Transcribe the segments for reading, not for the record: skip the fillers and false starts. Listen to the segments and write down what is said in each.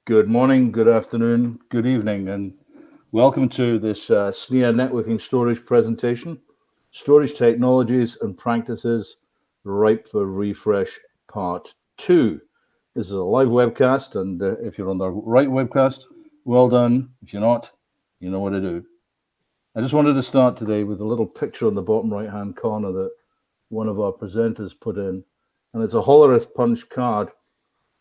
Good morning, good afternoon, good evening, and welcome to this SNIA networking storage presentation, Storage Technologies and Practices Ripe for Refresh Part 2. This is a live webcast, and if you're on the right webcast, well done. If you're not, you know what to do. I just wanted to start today with a little picture on the bottom right-hand corner that one of our presenters put in, and it's a Hollerith punch card.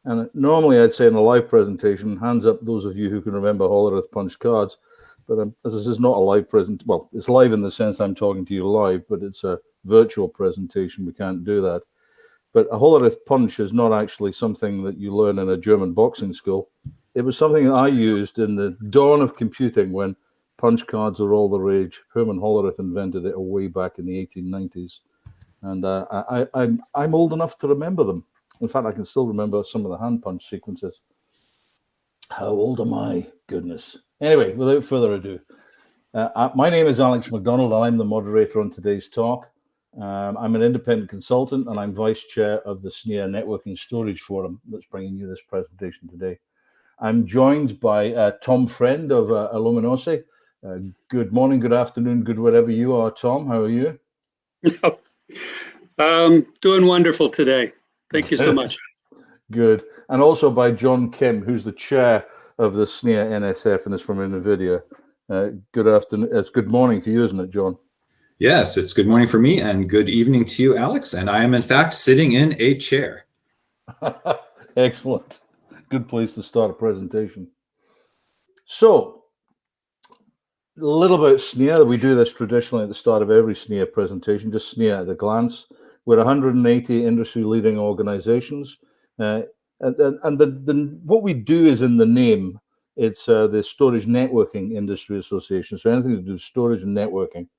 And normally I'd say in a live presentation, hands up those of you who can remember Hollerith punch cards. But as this is not a live well, it's live in the sense I'm talking to you live, but it's a virtual presentation. We can't do that. But a Hollerith punch is not actually something that you learn in a German boxing school. It was something that I used in the dawn of computing when punch cards are all the rage. Herman Hollerith invented it way back in the 1890s. And I'm old enough to remember them. In fact, I can still remember some of the hand punch sequences. How old am I? Goodness. Anyway, without further ado, my name is Alex McDonald. I'm the moderator on today's talk. I'm an independent consultant, and I'm vice chair of the SNIA Networking Storage Forum that's bringing you this presentation today. I'm joined by Tom Friend of Illuminosi. Good morning, good afternoon, good wherever you are, Tom. How are you? Doing wonderful today. Thank you so much. Good. And also by John Kim, who's the chair of the SNIA NSF and is from NVIDIA. Good afternoon. It's good morning to you, isn't it, John? Yes, it's good morning for me and good evening to you, Alex. And I am, in fact, sitting in a chair. Excellent. Good place to start a presentation. So, a little about SNIA. We do this traditionally at the start of every SNIA presentation, just SNIA at a glance. We're 180 industry-leading organizations. And what we do is in the name. It's the Storage Networking Industry Association, so anything to do with storage and networking.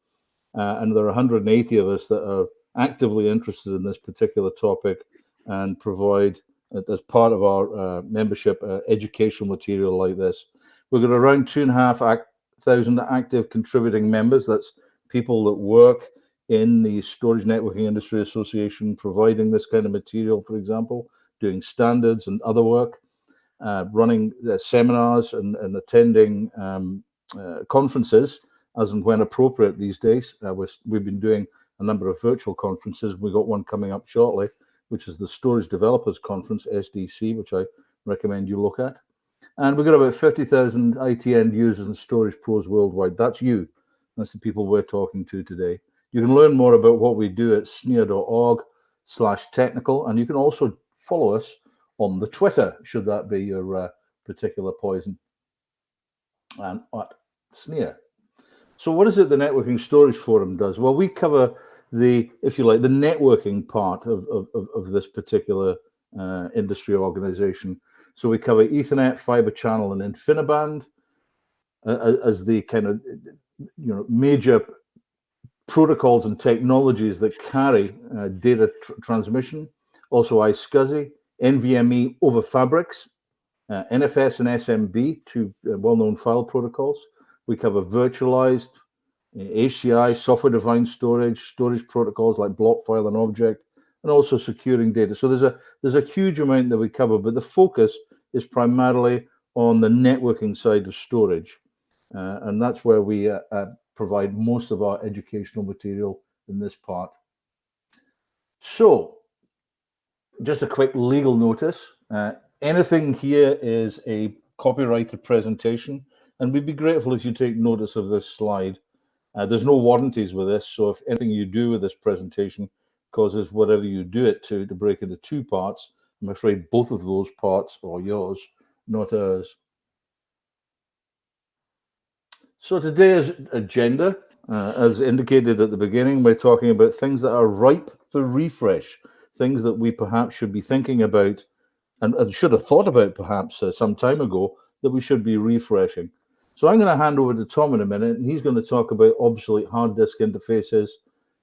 And there are 180 of us that are actively interested in this particular topic and provide, as part of our membership, educational material like this. We've got around 2,500 active contributing members. That's people that work in the Storage Networking Industry Association, providing this kind of material, for example, doing standards and other work, running seminars and attending conferences as and when appropriate these days. We've been doing a number of virtual conferences. We've got one coming up shortly, which is the Storage Developers Conference, SDC, which I recommend you look at. And we've got about 50,000 IT end users and storage pros worldwide. That's you. That's the people we're talking to today. You can learn more about what we do at snia.org/technical, and you can also follow us on the Twitter, should that be your particular poison, and at SNIA. So what is it the Networking Storage Forum does? Well, we cover the, if you like, the networking part of this particular industry organization. So we cover Ethernet, Fiber Channel, and InfiniBand as the kind of major protocols and technologies that carry data transmission. Also Iscsi, NVMe over fabrics, NFS and SMB, two well-known file protocols. We cover virtualized, ACI, software-defined storage protocols like block, file, and object, and also securing data. So there's a huge amount that we cover, but the focus is primarily on the networking side of storage, and that's where we provide most of our educational material in this part. So, just a quick legal notice. Anything here is a copyrighted presentation, and we'd be grateful if you take notice of this slide. There's no warranties with this, so if anything you do with this presentation causes whatever you do it to break into two parts, I'm afraid both of those parts are yours, not ours. So today's agenda, as indicated at the beginning, we're talking about things that are ripe for refresh, things that we perhaps should be thinking about and should have thought about perhaps some time ago that we should be refreshing. So I'm going to hand over to Tom in a minute, and he's going to talk about obsolete hard disk interfaces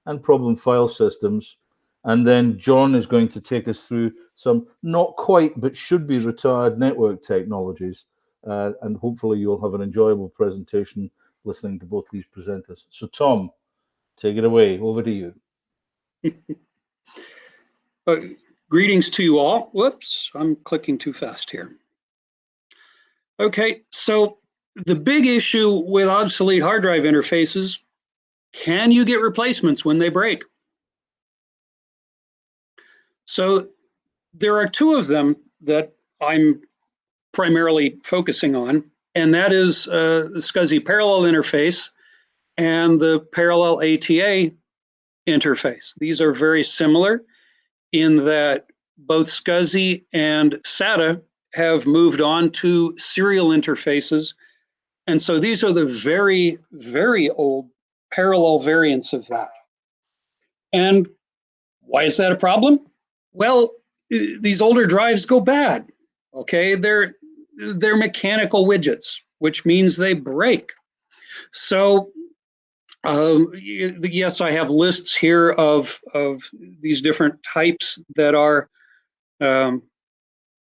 and problem file systems. And then John is going to take us through some not quite, but should be retired network technologies. And hopefully you'll have an enjoyable presentation listening to both these presenters. So Tom, take it away. Over to you. Greetings to you all. Whoops, I'm clicking too fast here. Okay, so the big issue with obsolete hard drive interfaces, can you get replacements when they break? So there are two of them that I'm primarily focusing on, and that is the SCSI parallel interface and the parallel ATA interface. These are very similar in that both SCSI and SATA have moved on to serial interfaces. And so these are the very, very old parallel variants of that. And why is that a problem? Well, these older drives go bad. Okay, they're mechanical widgets, which means they break. So yes, I have lists here of these different types that are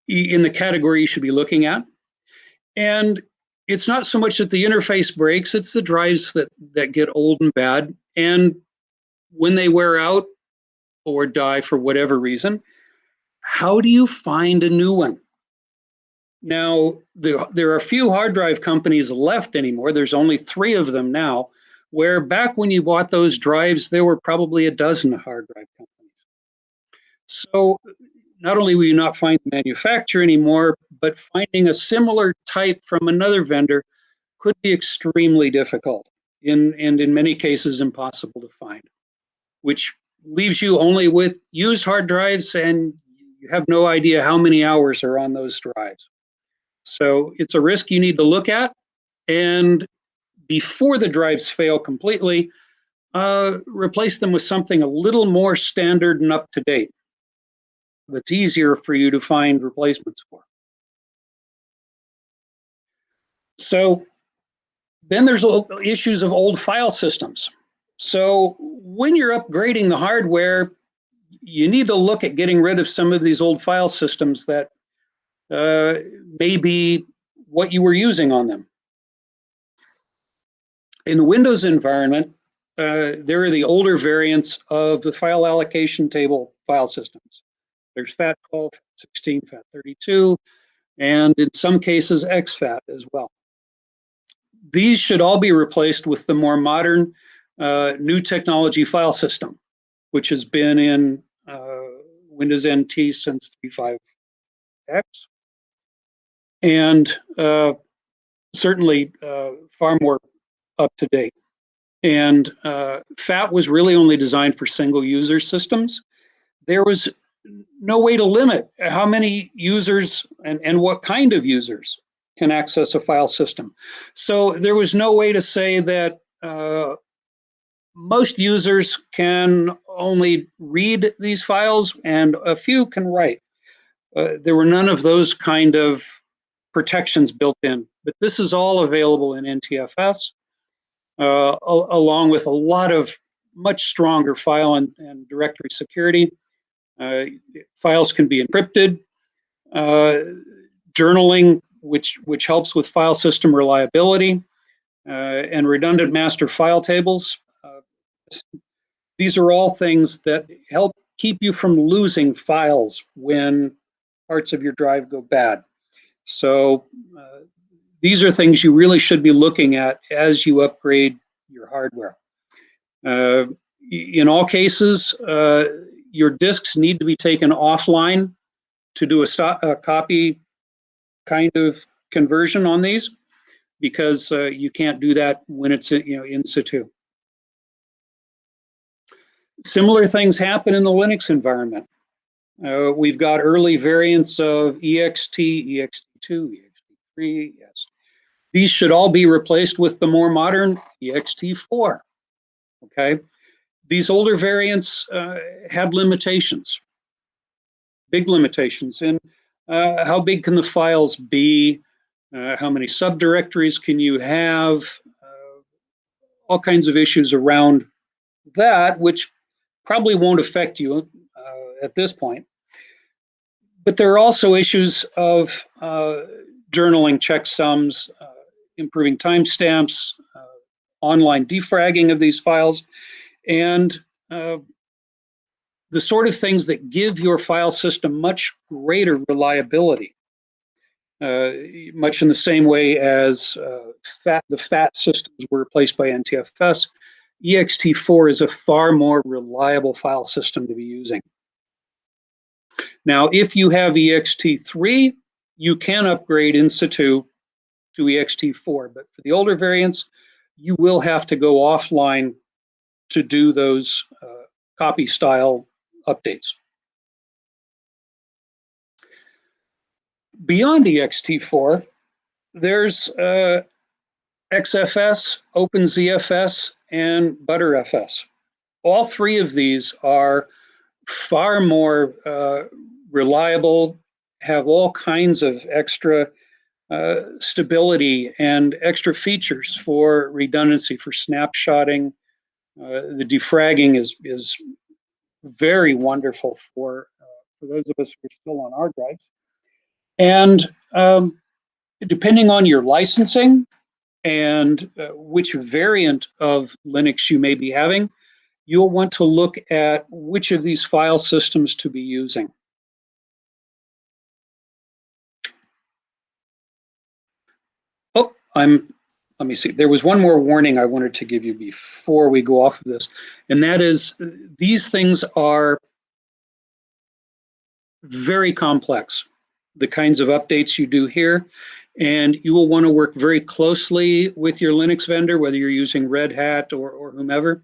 in the category you should be looking at. And it's not so much that the interface breaks, it's the drives that get old and bad. And when they wear out or die for whatever reason, how do you find a new one? Now, there are few hard drive companies left anymore. There's only 3 of them now, where back when you bought those drives, there were probably a dozen hard drive companies. So not only will you not find the manufacturer anymore, but finding a similar type from another vendor could be extremely difficult and in many cases impossible to find, which leaves you only with used hard drives and you have no idea how many hours are on those drives. So it's a risk you need to look at. And before the drives fail completely, replace them with something a little more standard and up to date that's easier for you to find replacements for. So then there's issues of old file systems. So when you're upgrading the hardware, you need to look at getting rid of some of these old file systems that may be what you were using on them. In the Windows environment, there are the older variants of the file allocation table file systems. There's FAT12, FAT16, FAT32, and in some cases exFAT as well. These should all be replaced with the more modern new technology file system, which has been in Windows NT since 3.5X, and certainly far more up to date. And FAT was really only designed for single user systems. There was no way to limit how many users and what kind of users can access a file system. So there was no way to say that most users can only read these files and a few can write. There were none of those kind of protections built in, but this is all available in NTFS, along with a lot of much stronger file and directory security. Files can be encrypted, journaling, which helps with file system reliability, and redundant master file tables. These are all things that help keep you from losing files when parts of your drive go bad. So these are things you really should be looking at as you upgrade your hardware. In all cases, your disks need to be taken offline to do a copy kind of conversion on these, because you can't do that when it's in situ. Similar things happen in the Linux environment. We've got early variants of EXT, EXT2, EXT3, yes. These should all be replaced with the more modern EXT4, okay? These older variants had limitations, big limitations in how big can the files be, how many subdirectories can you have, all kinds of issues around that, which probably won't affect you at this point. But there are also issues of journaling checksums, improving timestamps, online defragging of these files, and the sort of things that give your file system much greater reliability. much in the same way as the FAT systems were replaced by NTFS. ext4 is a far more reliable file system to be using. Now, if you have ext3, you can upgrade in situ to ext4, but for the older variants, you will have to go offline to do those copy style updates. Beyond ext4, there's XFS, OpenZFS, and ButterFS. All three of these are far more reliable, have all kinds of extra stability and extra features for redundancy, for snapshotting. The defragging is very wonderful for those of us who are still on hard drives. And depending on your licensing and which variant of Linux you may be having, you'll want to look at which of these file systems to be using. Oh, let me see. There was one more warning I wanted to give you before we go off of this, and that is these things are very complex, the kinds of updates you do here, and you will want to work very closely with your Linux vendor, whether you're using Red Hat or whomever.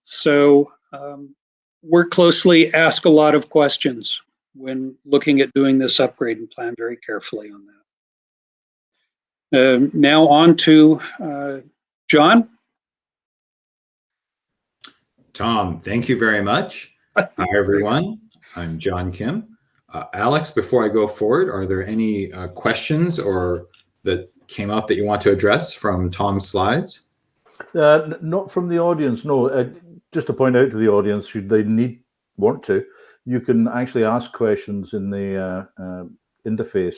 So work closely, ask a lot of questions when looking at doing this upgrade, and plan very carefully on that. Now on to John. Tom, thank you very much. Hi, everyone. I'm John Kim. Alex, before I go forward, are there any questions or that came up that you want to address from Tom's slides? Not from the audience, no. Just to point out to the audience, should they want to, you can actually ask questions in the interface,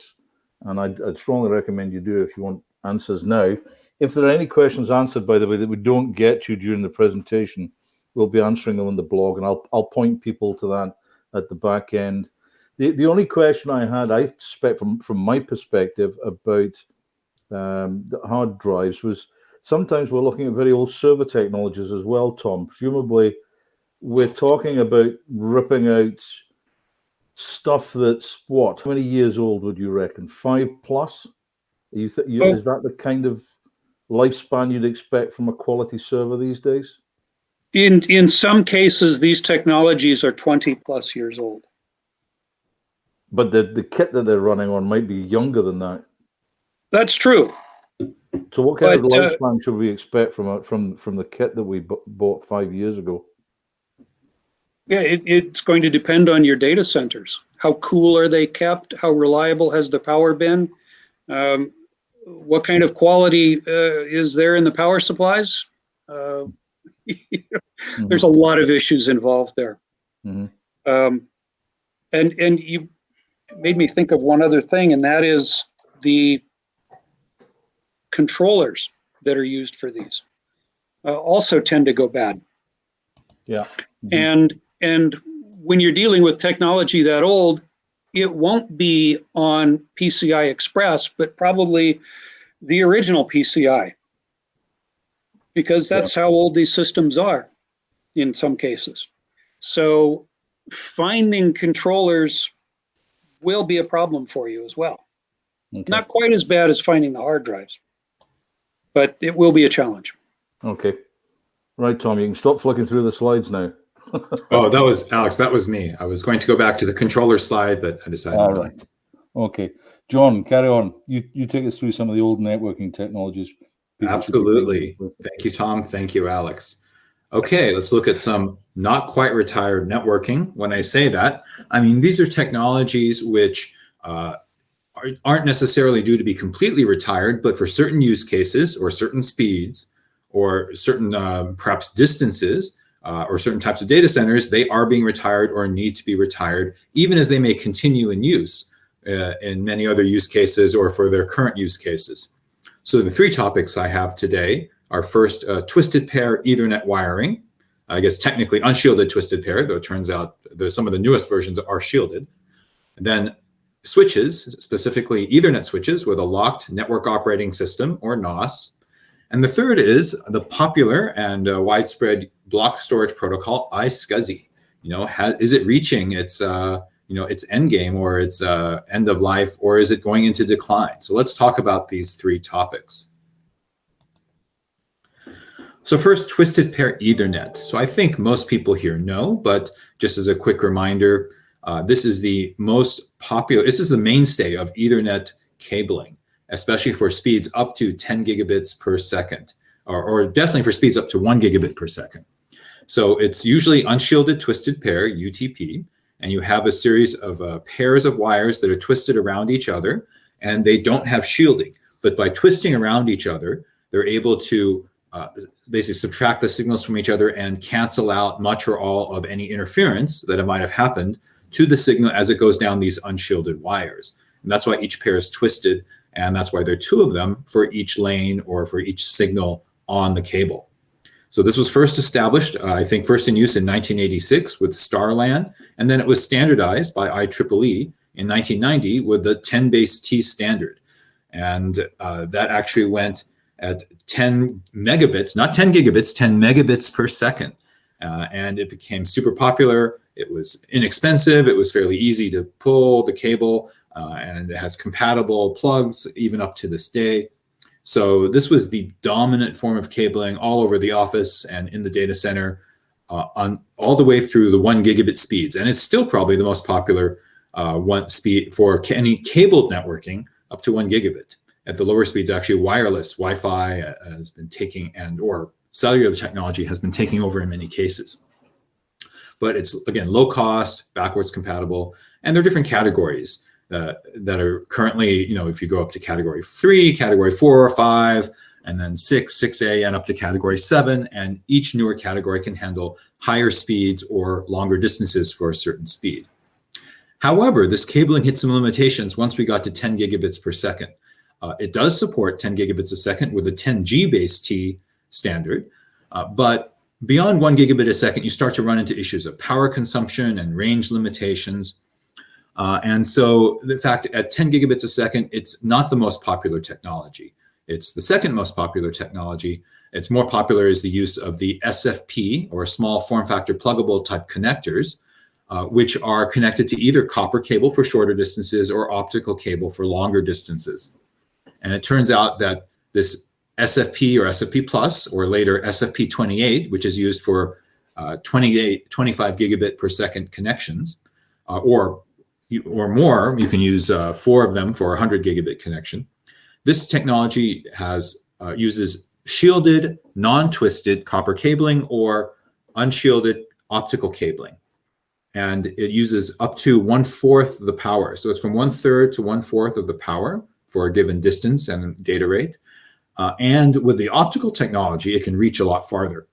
and I'd strongly recommend you do if you want answers now. If there are any questions answered, by the way, that we don't get to during the presentation, we'll be answering them on the blog, and I'll point people to that at the back end. The only question I had, I suspect from my perspective about the hard drives, was sometimes we're looking at very old server technologies as well, Tom. Presumably, we're talking about ripping out stuff that's what? How many years old would you reckon? 5+? Is that the kind of lifespan you'd expect from a quality server these days? In some cases, these technologies are 20+ years old. But the kit that they're running on might be younger than that. That's true. So what kind of lifespan should we expect from the kit that we bought 5 years ago? Yeah, it's going to depend on your data centers. How cool are they kept? How reliable has the power been? What kind of quality is there in the power supplies? There's a lot of issues involved there. And you made me think of one other thing, and that is the controllers that are used for these also tend to go bad. Yeah. And when you're dealing with technology that old, it won't be on PCI Express, but probably the original PCI, because that's how old these systems are in some cases. So finding controllers will be a problem for you as well. Okay. Not quite as bad as finding the hard drives, but it will be a challenge. Okay. Right, Tom, you can stop flicking through the slides now. Oh, that was Alex. That was me. I was going to go back to the controller slide, but I decided. All right. Okay. John, carry on. You take us through some of the old networking technologies. Absolutely. Thank you, Tom. Thank you, Alex. Okay, let's look at some not quite retired networking. When I say that, I mean these are technologies which aren't necessarily due to be completely retired, but for certain use cases or certain speeds or certain perhaps distances or certain types of data centers, they are being retired or need to be retired, even as they may continue in use in many other use cases or for their current use cases. So the three topics I have today are first, twisted pair Ethernet wiring. I guess technically unshielded twisted pair, though it turns out some of the newest versions are shielded. Then switches, specifically Ethernet switches with a locked network operating system, or NOS. And the third is the popular and widespread block storage protocol, Iscsi. Is it reaching its its end game, or its end of life, or is it going into decline? So let's talk about these three topics. So first, twisted pair Ethernet. So I think most people here know, but just as a quick reminder, this is the most popular, this is the mainstay of Ethernet cabling, especially for speeds up to 10 gigabits per second, or definitely for speeds up to 1 gigabit per second. So it's usually unshielded twisted pair, UTP, and you have a series of pairs of wires that are twisted around each other, and they don't have shielding. But by twisting around each other, they're able to basically subtract the signals from each other and cancel out much or all of any interference that it might have happened to the signal as it goes down these unshielded wires. And that's why each pair is twisted, and that's why there are two of them for each lane or for each signal on the cable. So this was first established, I think first in use in 1986 with Starlan, and then it was standardized by IEEE in 1990 with the 10-base-T standard. And that actually went at 10 megabits, not 10 gigabits, 10 megabits per second. And it became super popular. It was inexpensive. It was fairly easy to pull the cable, and it has compatible plugs even up to this day. So this was the dominant form of cabling all over the office and in the data center, on all the way through the 1 gigabit speeds. And it's still probably the most popular one speed for any cabled networking up to 1 gigabit. At the lower speeds, actually wireless Wi-Fi has been taking, or cellular technology has been taking over in many cases. But it's, again, low cost, backwards compatible, and there are different categories that are currently, if you go up to category 3, category 4 or 5, and then 6, 6A, and up to category 7, and each newer category can handle higher speeds or longer distances for a certain speed. However, this cabling hit some limitations once we got to 10 gigabits per second. It does support 10 gigabits a second with a 10G base T standard, but beyond 1 gigabit a second, you start to run into issues of power consumption and range limitations. And so, in fact, at 10 gigabits a second, it's not the most popular technology. It's the second most popular technology. It's more popular is the use of the SFP, or small form factor pluggable type connectors, which are connected to either copper cable for shorter distances or optical cable for longer distances. And it turns out that this SFP or SFP plus, or later SFP 28, which is used for 25 gigabit per second connections, or more, you can use 4 of them for a 100 gigabit connection. This technology uses shielded, non-twisted copper cabling or unshielded optical cabling. And it uses up to 1/4 the power. So it's from 1/3 to 1/4 of the power for a given distance and data rate. And with the optical technology, it can reach a lot farther.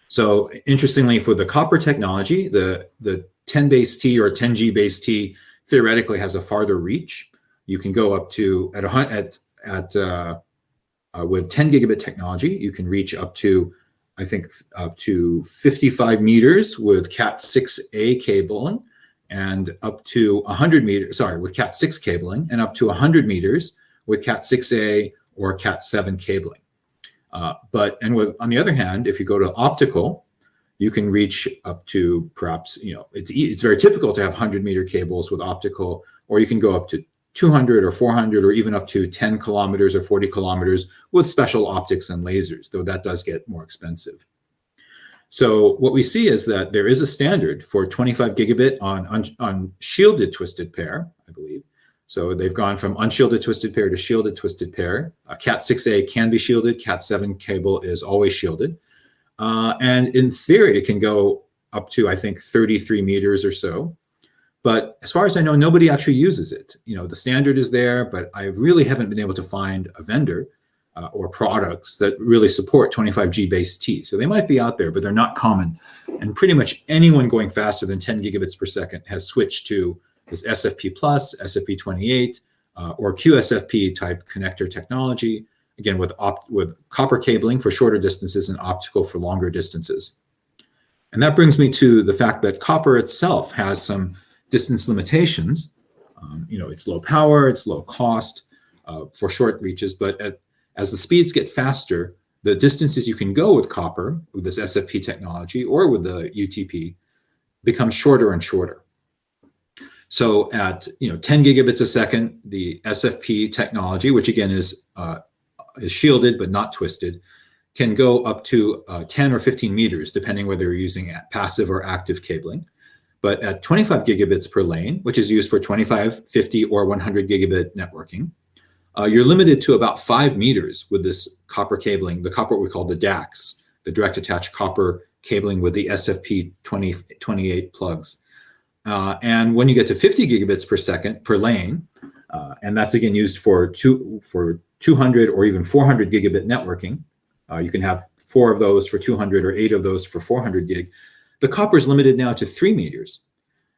So interestingly, for the copper technology, the 10 base T or 10G base T theoretically has a farther reach. You can go up to, with 10 gigabit technology, you can reach up to, I think, up to 55 meters with Cat6A cabling, and up to 100 meters, with Cat6 cabling, and up to 100 meters with Cat6A or Cat7 cabling. On the other hand, if you go to optical, you can reach up to perhaps, it's very typical to have 100-meter cables with optical, or you can go up to 200 or 400 or even up to 10 kilometers or 40 kilometers with special optics and lasers, though that does get more expensive. So what we see is that there is a standard for 25 gigabit on shielded twisted pair, I believe. So they've gone from unshielded twisted pair to shielded twisted pair. Cat6A can be shielded. Cat7 cable is always shielded. And in theory, it can go up to, I think, 33 meters or so. But as far as I know, nobody actually uses it. The standard is there, but I really haven't been able to find a vendor or products that really support 25G base T. So they might be out there, but they're not common. And pretty much anyone going faster than 10 gigabits per second has switched to this SFP plus, SFP 28, or QSFP type connector technology, again, with copper cabling for shorter distances and optical for longer distances. And that brings me to the fact that copper itself has some distance limitations. It's low power, it's low cost for short reaches, but as the speeds get faster, the distances you can go with copper, with this SFP technology, or with the UTP, become shorter and shorter. So at 10 gigabits a second, the SFP technology, which again is shielded but not twisted, can go up to 10 or 15 meters, depending whether you're using passive or active cabling. But at 25 gigabits per lane, which is used for 25, 50, or 100 gigabit networking, you're limited to about 5 meters with this copper cabling, the copper we call the DACs, the direct attached copper cabling with the SFP 28 plugs. And when you get to 50 gigabits per second per lane, and that's again used for 200 or even 400 gigabit networking, you can have 4 of those for 200 or 8 of those for 400 gig. The copper is limited now to 3 meters.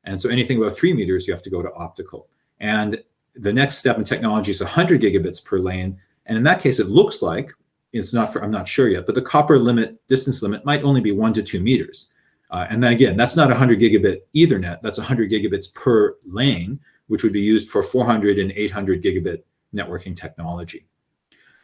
And so anything above 3 meters, you have to go to optical. And the next step in technology is 100 gigabits per lane. And in that case, it looks like, I'm not sure yet, but the copper distance limit might only be 1 to 2 meters. And then again, that's not 100 gigabit Ethernet, that's 100 gigabits per lane, which would be used for 400 and 800 gigabit networking technology.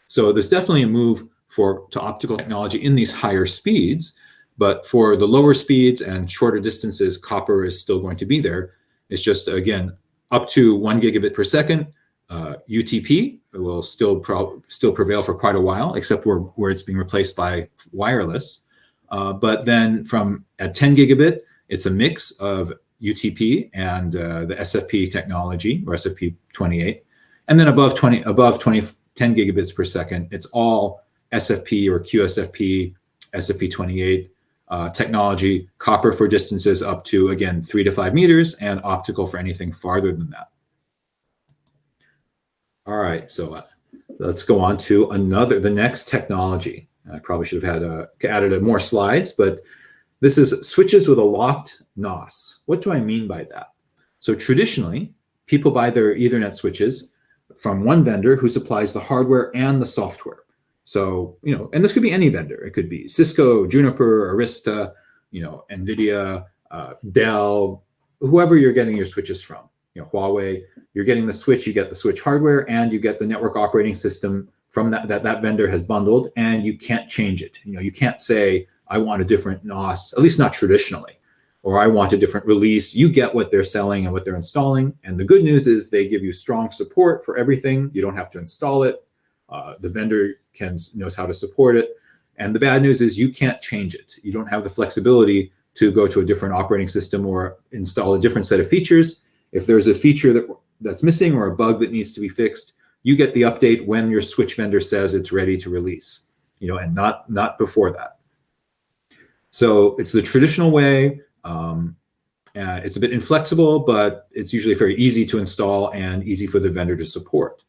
So there's definitely a move to optical technology in these higher speeds, but for the lower speeds and shorter distances, copper is still going to be there. It's just, again, up to 1 gigabit per second. UTP will still prevail for quite a while, except where it's being replaced by wireless. But then at 10 gigabit, it's a mix of UTP and the SFP technology, or SFP 28. And then above 10 gigabits per second, it's all SFP or QSFP, SFP 28 technology, copper for distances up to, again, 3 to 5 meters, and optical for anything farther than that. All right, so let's go on to the next technology. I probably should have added more slides, but this is switches with a locked NOS. What do I mean by that? So traditionally, people buy their Ethernet switches from one vendor who supplies the hardware and the software. So, and this could be any vendor. It could be Cisco, Juniper, Arista, NVIDIA, Dell, whoever you're getting your switches from. Huawei, you're getting the switch, you get the switch hardware, and you get the network operating system from that vendor has bundled, and you can't change it. You can't say, I want a different NOS, at least not traditionally, or I want a different release. You get what they're selling and what they're installing. And the good news is they give you strong support for everything. You don't have to install it. The vendor knows how to support it. And the bad news is you can't change it. You don't have the flexibility to go to a different operating system or install a different set of features. If there's a feature that's missing or a bug that needs to be fixed, you get the update when your switch vendor says it's ready to release, and not before that. So it's the traditional way. It's a bit inflexible, but it's usually very easy to install and easy for the vendor to support.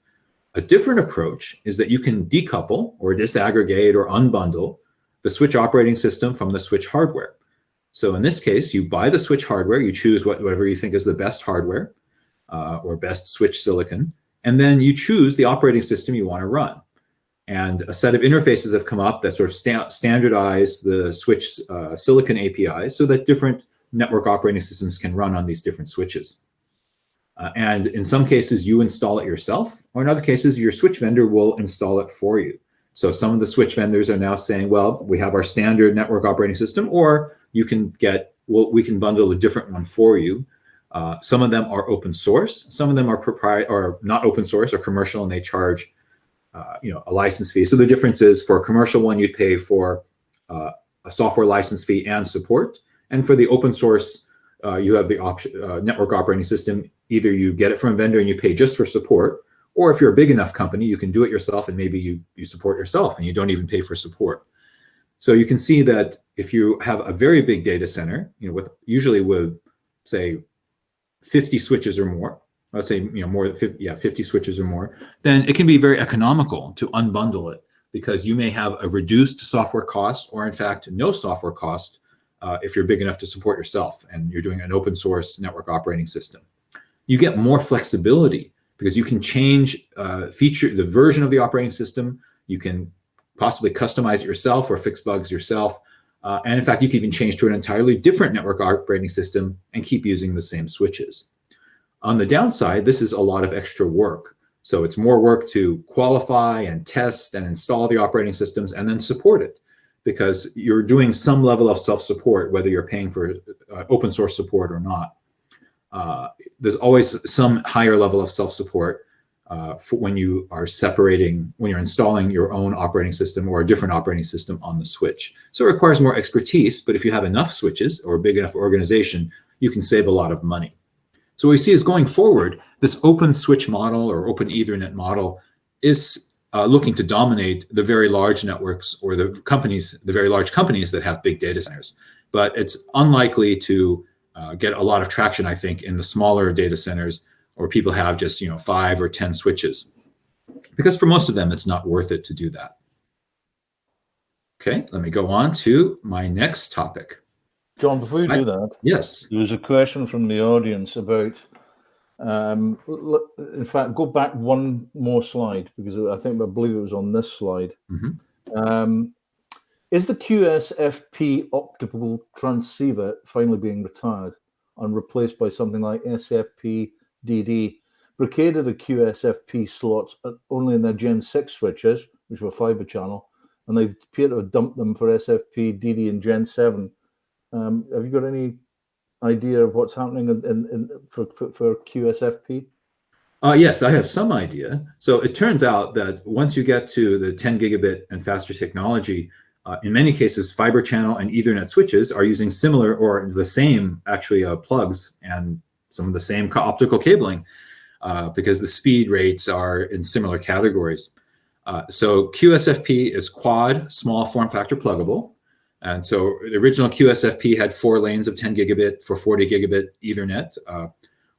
A different approach is that you can decouple or disaggregate or unbundle the switch operating system from the switch hardware. So in this case, you buy the switch hardware, you choose whatever you think is the best hardware or best switch silicon, and then you choose the operating system you want to run. And a set of interfaces have come up that sort of standardize the switch silicon APIs so that different network operating systems can run on these different switches. And in some cases, you install it yourself, or in other cases, your switch vendor will install it for you. So some of the switch vendors are now saying, well, we have our standard network operating system, or we can bundle a different one for you. Some of them are open source. Some of them are or not open source or commercial, and they charge a license fee. So the difference is, for a commercial one, you'd pay for a software license fee and support. And for the open source, you have the option, network operating system. Either you get it from a vendor and you pay just for support, or if you're a big enough company, you can do it yourself and maybe you support yourself and you don't even pay for support. So you can see that if you have a very big data center, usually with say 50 switches or more, let's say more than 50 switches or more, then it can be very economical to unbundle it, because you may have a reduced software cost, or in fact no software cost, if you're big enough to support yourself and you're doing an open source network operating system. You get more flexibility because you can change the version of the operating system. You can possibly customize it yourself or fix bugs yourself. And in fact, you can even change to an entirely different network operating system and keep using the same switches. On the downside, this is a lot of extra work. So it's more work to qualify and test and install the operating systems and then support it, because you're doing some level of self-support, whether you're paying for open source support or not. There's always some higher level of self-support when you are when you're installing your own operating system or a different operating system on the switch. So it requires more expertise, but if you have enough switches or a big enough organization, you can save a lot of money. So what we see is going forward, this open switch model or open Ethernet model is looking to dominate the very large networks or the very large companies that have big data centers. But it's unlikely to get a lot of traction, I think, in the smaller data centers, or people have just 5 or 10 switches, because for most of them, it's not worth it to do that. Okay, let me go on to my next topic. John, before you do that, yes, there was a question from the audience about, in fact, go back one more slide, because I believe it was on this slide. Mm-hmm. Is the QSFP optical transceiver finally being retired and replaced by something like SFP DD? Brocade had a QSFP slot only in their Gen 6 switches, which were fiber channel, and they appear to have dumped them for SFP DD in Gen 7. Have you got any idea of what's happening for QSFP? Yes, I have some idea. So it turns out that once you get to the 10 gigabit and faster technology, in many cases, fiber channel and Ethernet switches are using similar or the same, actually, plugs and some of the same optical cabling, because the speed rates are in similar categories. So QSFP is quad small form factor pluggable. And so the original QSFP had 4 lanes of 10 gigabit for 40 gigabit Ethernet,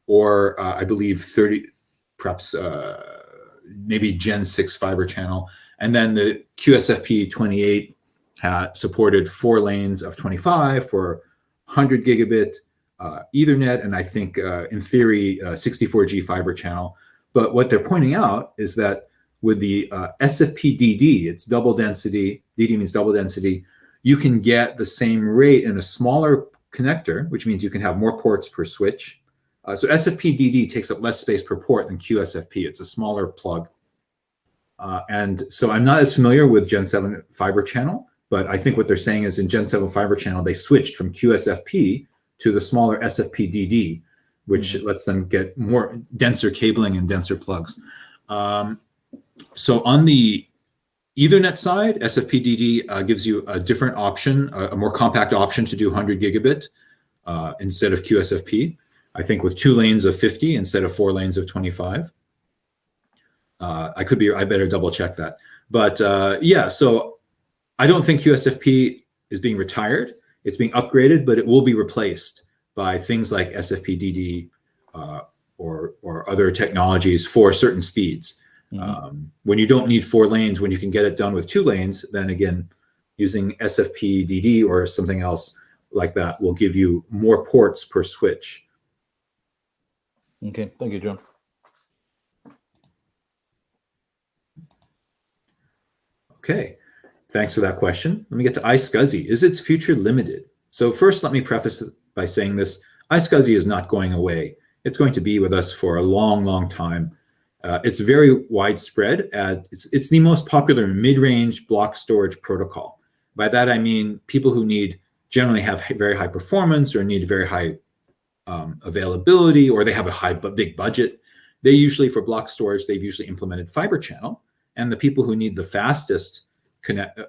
or I believe 30, perhaps maybe Gen 6 fiber channel. And then the QSFP 28 supported 4 lanes of 25 for 100 gigabit Ethernet, and I think in theory 64G fiber channel. But what they're pointing out is that with the SFP DD, it's double density, DD means double density, you can get the same rate in a smaller connector, which means you can have more ports per switch. So SFP DD takes up less space per port than QSFP. It's a smaller plug. And so I'm not as familiar with Gen 7 fiber channel, but I think what they're saying is in Gen 7 fiber channel, they switched from QSFP to the smaller SFP DD, which lets them get more denser cabling and denser plugs. So on the Ethernet side, SFP-DD gives you a different option, a more compact option to do 100 gigabit instead of QSFP. I think with 2 lanes of 50 instead of 4 lanes of 25. I better double check that. But yeah, so I don't think QSFP is being retired. It's being upgraded, but it will be replaced by things like SFP-DD or other technologies for certain speeds. When you don't need 4 lanes, when you can get it done with 2 lanes, then again, using SFP DD or something else like that will give you more ports per switch. Okay, thank you, John. Okay, thanks for that question. Let me get to Iscsi. Is its future limited? So first, let me preface it by saying this. Iscsi is not going away. It's going to be with us for a long, long time. It's very widespread. It's the most popular mid-range block storage protocol. By that, I mean people who generally have very high performance or need very high availability, or they have a big budget. They usually, for block storage, they've usually implemented fiber channel. And the people who need the fastest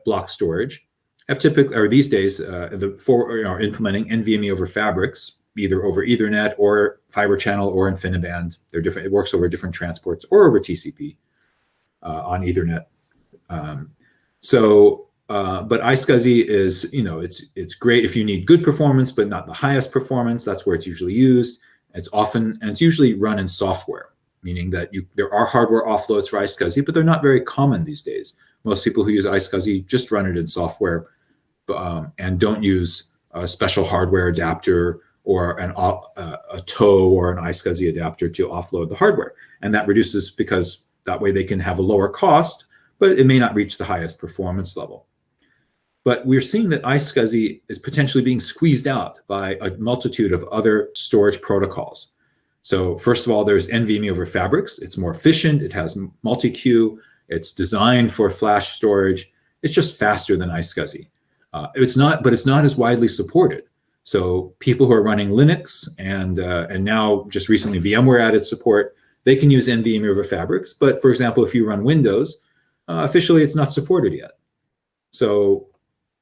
block storage have typically, or these days, are implementing NVMe over fabrics, either over Ethernet or fiber channel or InfiniBand. They're different. It works over different transports or over TCP on Ethernet. But Iscsi is, it's great if you need good performance, but not the highest performance. That's where it's usually used. It's usually run in software, meaning that there are hardware offloads for Iscsi, but they're not very common these days. Most people who use Iscsi just run it in software and don't use a special hardware adapter or a TOW or an Iscsi adapter to offload the hardware. And that reduces, because that way they can have a lower cost, but it may not reach the highest performance level. But we're seeing that Iscsi is potentially being squeezed out by a multitude of other storage protocols. So first of all, there's NVMe over Fabrics. It's more efficient. It has multi-queue. It's designed for flash storage. It's just faster than Iscsi. It's not as widely supported. So people who are running Linux and now just recently VMware added support, they can use NVMe over Fabrics. But for example, if you run Windows, officially it's not supported yet. So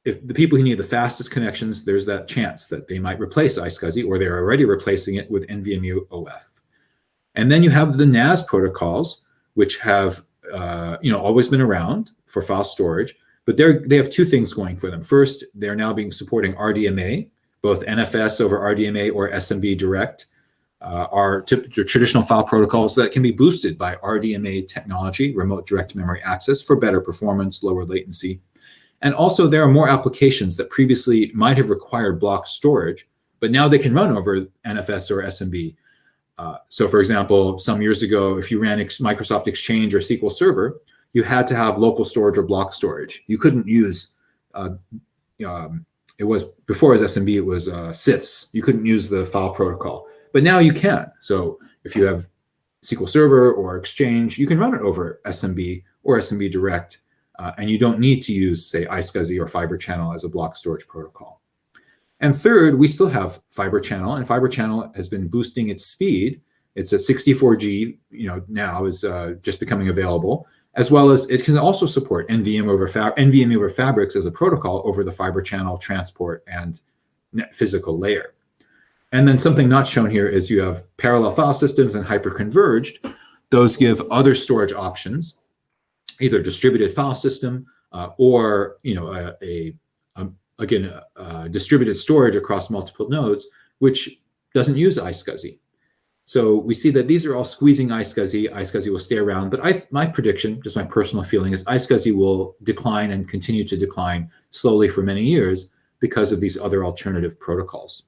if the people who need the fastest connections, there's that chance that they might replace Iscsi, or they're already replacing it with NVMe OF. And then you have the NAS protocols, which have always been around for file storage, but they have two things going for them. First, they're now supporting RDMA, both NFS over RDMA or SMB direct are traditional file protocols that can be boosted by RDMA technology, remote direct memory access, for better performance, lower latency. And also there are more applications that previously might have required block storage, but now they can run over NFS or SMB. So for example, some years ago, if you ran Microsoft Exchange or SQL Server, you had to have local storage or block storage. You couldn't use, it was before as SMB, it was CIFS. You couldn't use the file protocol, but now you can. So if you have SQL Server or Exchange, you can run it over SMB or SMB direct, and you don't need to use, say, Iscsi or Fiber Channel as a block storage protocol. And third, we still have Fiber Channel, and Fiber Channel has been boosting its speed. It's at 64G, now is just becoming available, as well as it can also support NVMe over Fabrics as a protocol over the Fiber Channel transport and physical layer. And then something not shown here is you have parallel file systems and hyperconverged. Those give other storage options, either distributed file system or distributed storage across multiple nodes, which doesn't use Iscsi. So we see that these are all squeezing Iscsi. Iscsi will stay around, but my prediction, just my personal feeling, is Iscsi will decline and continue to decline slowly for many years because of these other alternative protocols.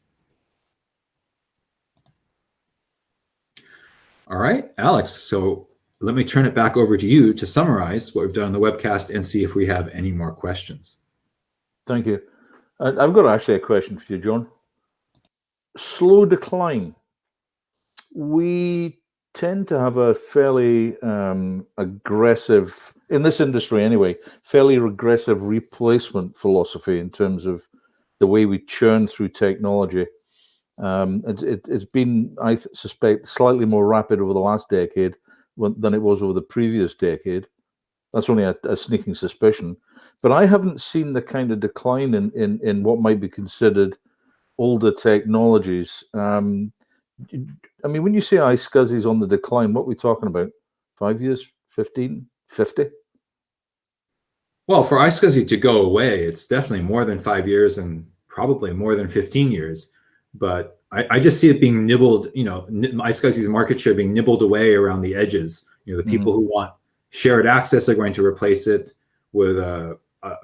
All right, Alex, so let me turn it back over to you to summarize what we've done on the webcast and see if we have any more questions. Thank you. I've got actually a question for you, John. Slow decline. We tend to have a fairly aggressive, in this industry anyway, fairly regressive replacement philosophy in terms of the way we churn through technology. It's been, I suspect, slightly more rapid over the last decade than it was over the previous decade. That's only a sneaking suspicion. But I haven't seen the kind of decline in what might be considered older technologies. I mean, when you say Iscsi is on the decline, what are we talking about? 5 years, 15, 50? Well, for Iscsi to go away, it's definitely more than 5 years and probably more than 15 years. But I just see it being nibbled, Iscsi's market share being nibbled away around the edges. The people who want shared access are going to replace it with a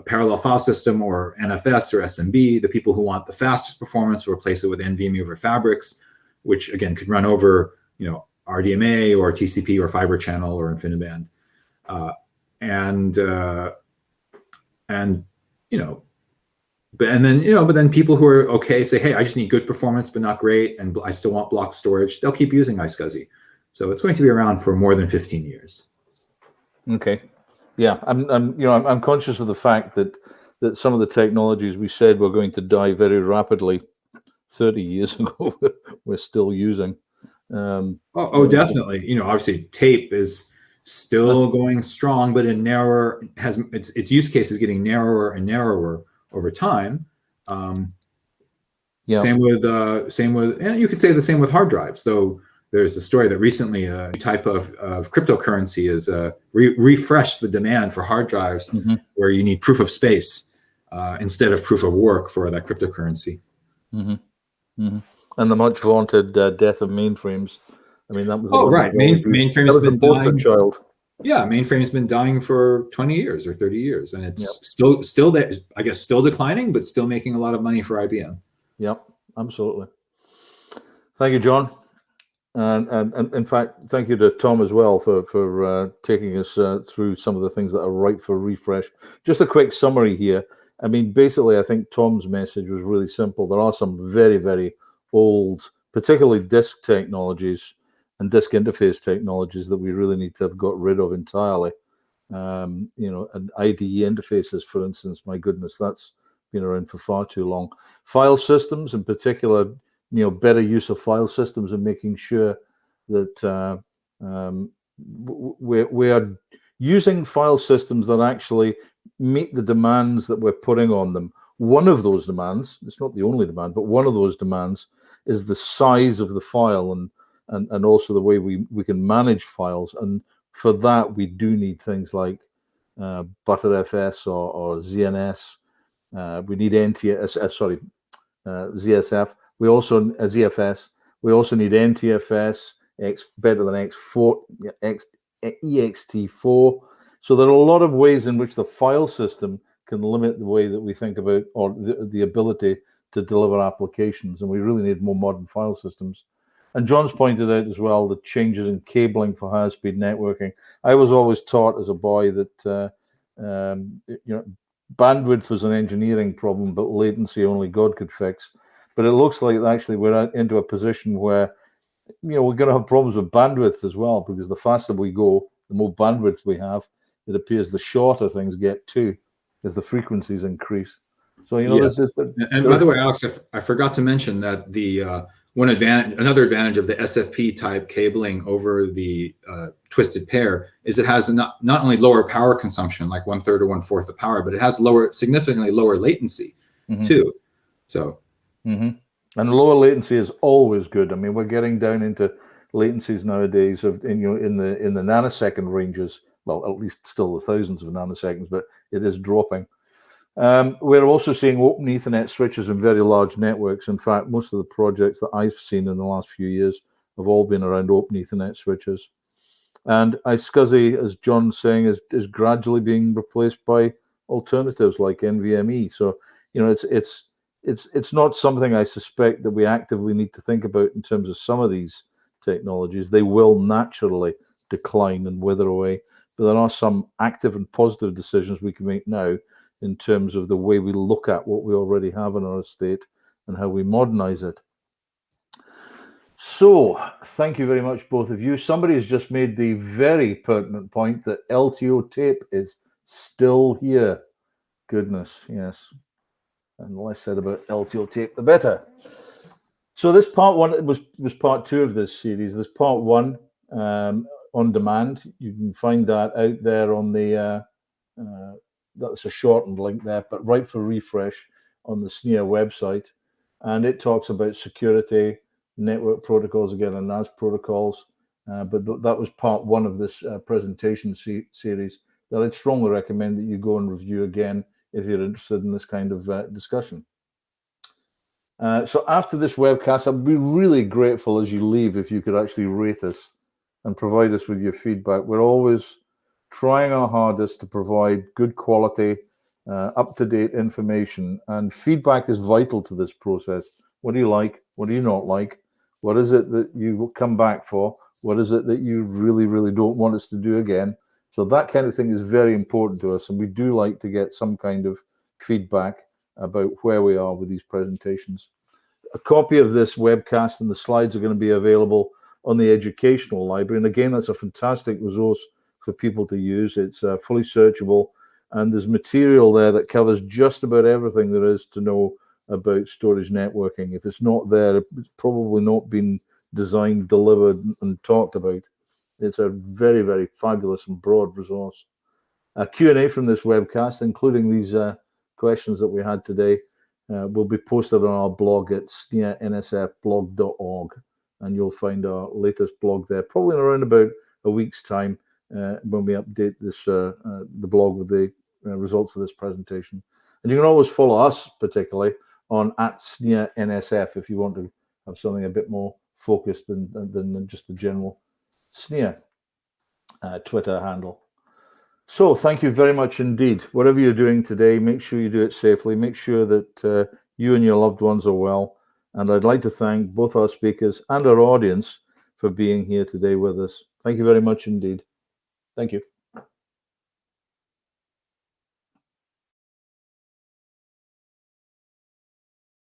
parallel file system or NFS or SMB. The people who want the fastest performance will replace it with NVMe over Fabrics, which again could run over, RDMA or TCP or Fiber Channel or InfiniBand, but then people who are okay say, hey, I just need good performance but not great, and I still want block storage. They'll keep using Iscsi. So it's going to be around for more than 15 years. Okay. Yeah, I'm conscious of the fact that some of the technologies we said were going to die very rapidly 30 years ago, we're still using. Definitely. Obviously tape is still going strong, but its use case is getting narrower and narrower over time. Same with, and you could say the same with hard drives, though. There's a story that recently a new type of cryptocurrency is refreshed the demand for hard drives, where you need proof of space instead of proof of work for that cryptocurrency. And the much vaunted death of mainframes. I mean, that was mainframes been dying. Child. Yeah, mainframe's been dying for 20 years or 30 years, and it's still there. I guess still declining, but still making a lot of money for IBM. Yep, absolutely. Thank you, John. And in fact, thank you to Tom as well for taking us through some of the things that are ripe for refresh. Just a quick summary here. I mean, basically, I think Tom's message was really simple. There are some very, very old particularly disk technologies and disk interface technologies that we really need to have got rid of entirely. And IDE interfaces, for instance, my goodness, that's been around for far too long. File systems, in particular, better use of file systems and making sure that we are using file systems that actually meet the demands that we're putting on them. One of those demands, it's not the only demand, but one of those demands is the size of the file and also the way we can manage files. And for that, we do need things like Btrfs or ZNS. We need ZSF. We also ZFS. We also need NTFS, better than X4, EXT4. So there are a lot of ways in which the file system can limit the way that we think about, or the ability to deliver applications. And we really need more modern file systems. And John's pointed out as well the changes in cabling for high-speed networking. I was always taught as a boy that bandwidth was an engineering problem, but latency only God could fix. But it looks like actually we're into a position where we're going to have problems with bandwidth as well, because the faster we go, the more bandwidth we have. It appears the shorter things get too, as the frequencies increase. So yes. And by the way, Alex, I forgot to mention that the another advantage of the SFP type cabling over the twisted pair is it has not only lower power consumption, like 1/3 or 1/4 the power, but it has significantly lower latency too. So. And lower latency is always good. I mean, we're getting down into latencies nowadays of in the nanosecond ranges. Well, at least still the thousands of nanoseconds, but it is dropping. We're also seeing open Ethernet switches in very large networks. In fact, most of the projects that I've seen in the last few years have all been around open Ethernet switches. And Iscsi, as John's saying, is gradually being replaced by alternatives like NVMe. So, it's not something I suspect that we actively need to think about in terms of some of these technologies. They will naturally decline and wither away. But there are some active and positive decisions we can make now in terms of the way we look at what we already have in our estate and how we modernize it. So, thank you very much, both of you. Somebody has just made the very pertinent point that LTO tape is still here. Goodness, yes. And the less said about LTO tape, the better. So this part one was part two of this series. This part one on demand. You can find that out there on the, that's a shortened link there, but right for refresh on the SNIA website. And it talks about security, network protocols, again, and NAS protocols. But that was part one of this presentation series that I'd strongly recommend that you go and review again if you're interested in this kind of discussion. So after this webcast, I'd be really grateful as you leave if you could actually rate us and provide us with your feedback. We're always trying our hardest to provide good quality, up-to-date information, and feedback is vital to this process. What do you like? What do you not like? What is it that you will come back for? What is it that you really, really don't want us to do again? So that kind of thing is very important to us, and we do like to get some kind of feedback about where we are with these presentations. A copy of this webcast and the slides are going to be available on the Educational Library, and again, that's a fantastic resource for people to use. It's fully searchable, and there's material there that covers just about everything there is to know about storage networking. If it's not there, it's probably not been designed, delivered, and talked about. It's a very, very fabulous and broad resource. A Q&A from this webcast, including these questions that we had today, will be posted on our blog at sniansfblog.org, and you'll find our latest blog there, probably in around about a week's time when we update this the blog with the results of this presentation. And you can always follow us, particularly, on @SNIANSF if you want to have something a bit more focused than just the general SNIA Twitter handle. So thank you very much indeed. Whatever you're doing today, make sure you do it safely. Make sure that you and your loved ones are well. And I'd like to thank both our speakers and our audience for being here today with us. Thank you very much indeed. Thank you.